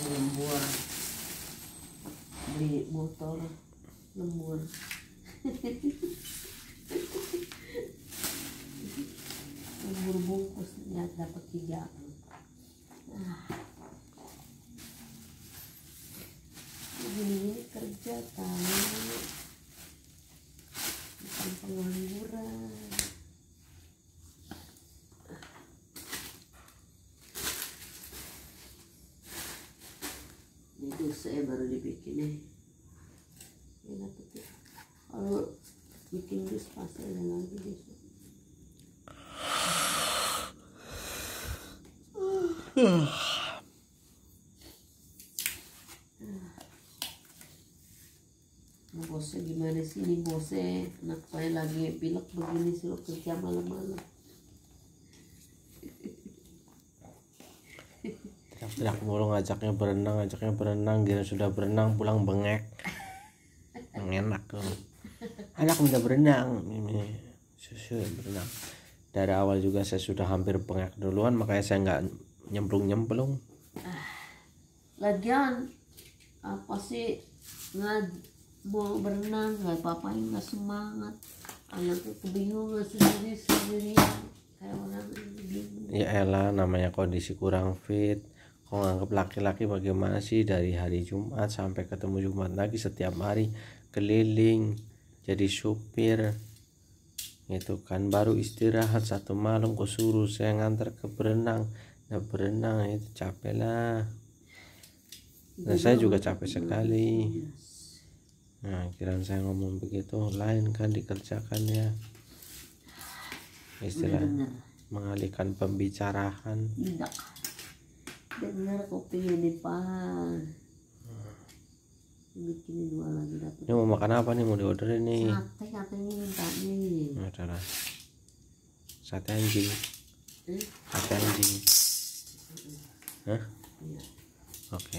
lembur beli motor lembur. Lembur bungkus lihat dapat 3. Ini kerja tahu bukan pengangguran. Ini saya baru dibikin nih. Enak tuh. Kalau bikin dus pasti ada lagi besok. Nah, bosnya gimana sih ini bosnya? Anak saya lagi pilek begini suruh kerja malam-malam. Teriak mulu ngajaknya berenang, dia sudah berenang pulang bengek. Enak tuh. Anak minta berenang, ini susu berenang. Dari awal juga saya sudah hampir bengek duluan, makanya saya nggak nyemplung. Lagian apa sih nggak mau berenang nggak apa-apain nggak semangat. Anaknya kebingungan sendirian kayak orang bingung. Ya elah, namanya kondisi kurang fit. Kok nganggep laki-laki bagaimana sih, dari hari Jumat sampai ketemu Jumat lagi setiap hari keliling jadi supir itu kan, baru istirahat 1 malam kok suruh saya ngantar ke berenang. Nah berenang itu capek lah. Nah saya juga capek sekali. Nah kiraan saya ngomong begitu, lain kan dikerjakannya. Istilah mengalihkan pembicaraan. Tidak benar kopi ini pak. Bikin 2 lagi dapat. Ini mau makan apa nih, mau diorderin nih? Sate katanya minta nih. Adalah sate anjing. Sate anjing. Hah? Iya. Oke.